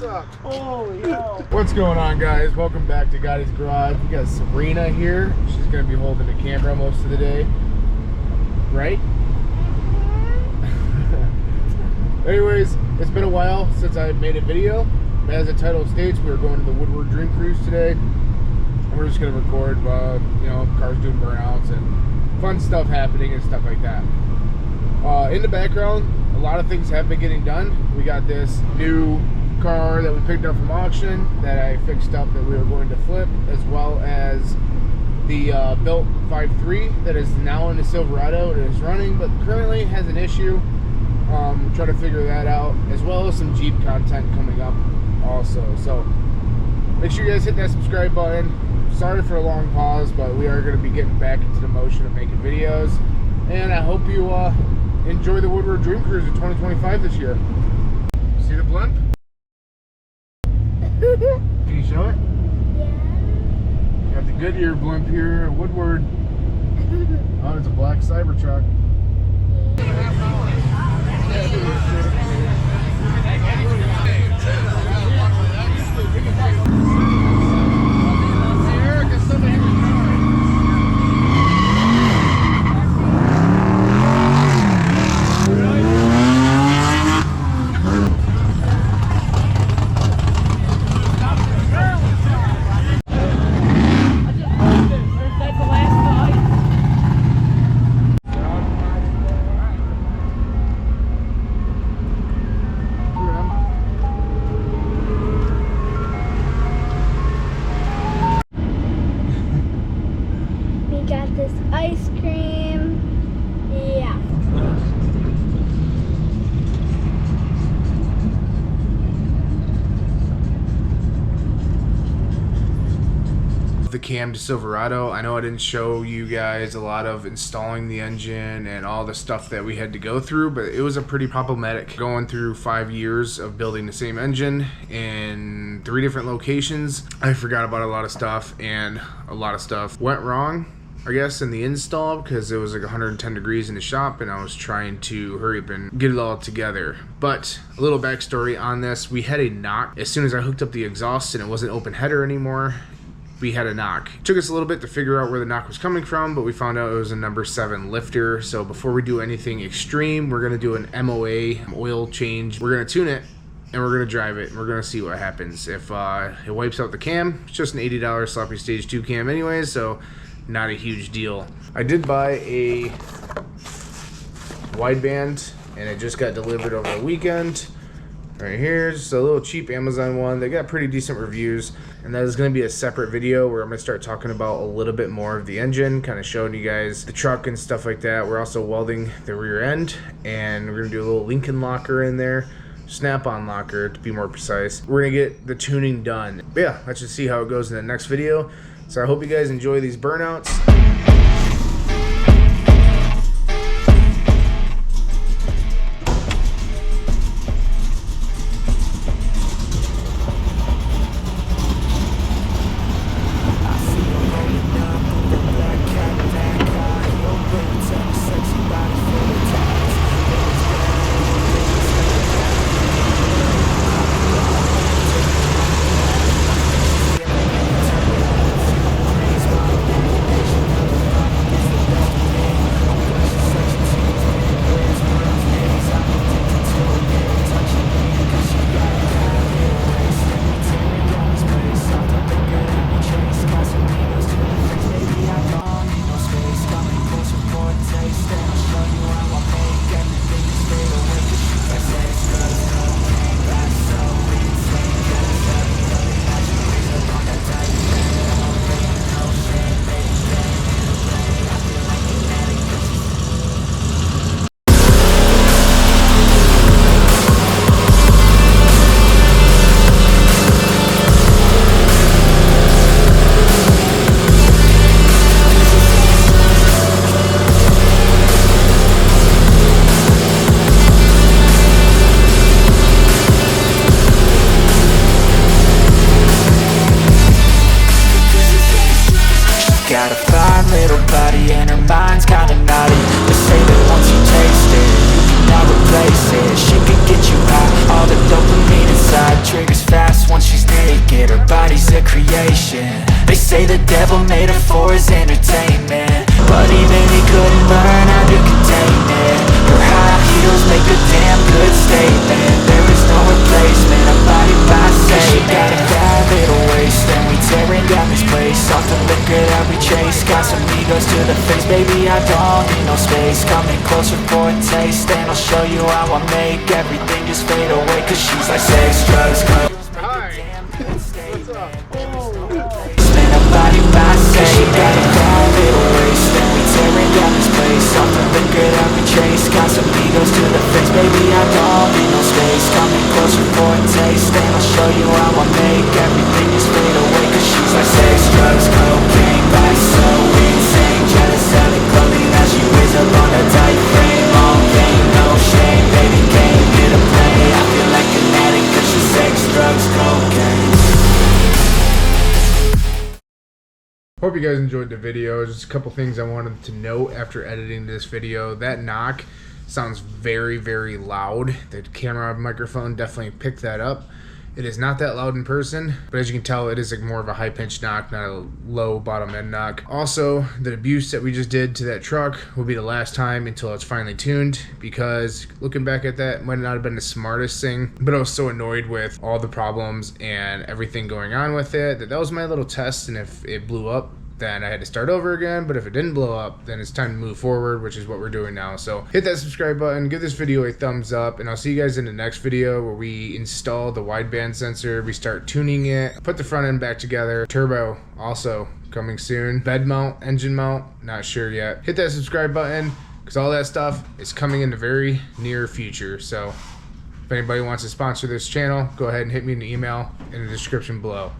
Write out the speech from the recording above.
What's up? Holy hell. What's going on, guys? Welcome back to Gotti's Garage. We got Sabrina here. She's going to be holding the camera most of the day. Right? Anyways, it's been a while since I made a video. As the title states, we are going to the Woodward Dream Cruise today. And we're just going to record, you know, cars doing burnouts and fun stuff happening and stuff like that. In the background, a lot of things have been getting done. We got this new car that we picked up from auction that I fixed up that we were going to flip, as well as the built 5.3 that is now in the Silverado. It is running, but currently has an issue. Try to figure that out, as well as some Jeep content coming up also. So make sure you guys hit that subscribe button. Sorry for a long pause, but we are going to be getting back into the motion of making videos, and I hope you enjoy the Woodward Dream Cruise in 2025 this year. See the blimp? Can you show it? Yeah. Got the Goodyear blimp here at Woodward. Oh, it's a black Cybertruck. Ice cream. Yeah. The cam to Silverado. I know I didn't show you guys a lot of installing the engine and all the stuff that we had to go through, but it was a pretty problematic going through 5 years of building the same engine in 3 different locations. I forgot about a lot of stuff, and a lot of stuff went wrong, I guess, in the install, because it was like 110 degrees in the shop and I was trying to hurry up and get it all together. But a little backstory on this: we had a knock as soon as I hooked up the exhaust, and it wasn't open header anymore. We had a knock. It took us a little bit to figure out where the knock was coming from, but we found out it was a number 7 lifter. So before we do anything extreme, we're gonna do an MOA, oil change. We're gonna tune it and we're gonna drive it, and we're gonna see what happens. If it wipes out the cam, it's just an $80 sloppy stage 2 cam anyways, so not a huge deal. I did buy a wideband, and it just got delivered over the weekend. Right here, just a little cheap Amazon one. They got pretty decent reviews, and that is going to be a separate video where I'm going to start talking about a little bit more of the engine, kind of showing you guys the truck and stuff like that. We're also welding the rear end, and we're going to do a little Lincoln locker in there, snap-on locker to be more precise. We're going to get the tuning done. But yeah, let's just see how it goes in the next video. So I hope you guys enjoy these burnouts. a creation. They say the devil made her for his entertainment, but even he couldn't learn how to contain it. Her high heels make a damn good statement. There is no replacement, a body by Satan. She got a bad little waist, and we tearing down this place. Off the liquor that we chase, got some egos to the face. Baby, I don't need no space, coming closer for a taste, and I'll show you how I make everything just fade away. Cause she's like sex, drugs, coke. Spin a body by say. She got a bad little waist, and we tearing down this place. Off the liquor that we chase, got some egos to the face. Baby, I don't need no space, coming closer for a taste, and I'll show you how I make everything just fade away. Cause she's like sex, drugs, cocaine, body so insane, jealous of the clothing that she wears up on a tight frame. All game, no shame, baby came here to play. I feel like an addict cause she's sex, drugs, cocaine. Hope you guys enjoyed the video. Just a couple things I wanted to note after editing this video. That knock sounds very, very loud. The camera microphone definitely picked that up. It is not that loud in person, but as you can tell, it is like more of a high-pitched knock, not a low bottom-end knock. Also, the abuse that we just did to that truck will be the last time until it's finally tuned, because looking back at that, it might not have been the smartest thing, but I was so annoyed with all the problems and everything going on with it that was my little test, and if it blew up, then I had to start over again. But if it didn't blow up, then it's time to move forward, which is what we're doing now. So hit that subscribe button, give this video a thumbs up, and I'll see you guys in the next video where we install the wideband sensor, we start tuning it, put the front end back together. Turbo also coming soon. Bed mount, engine mount, not sure yet. Hit that subscribe button because all that stuff is coming in the very near future. So if anybody wants to sponsor this channel, go ahead and hit me an email in the description below.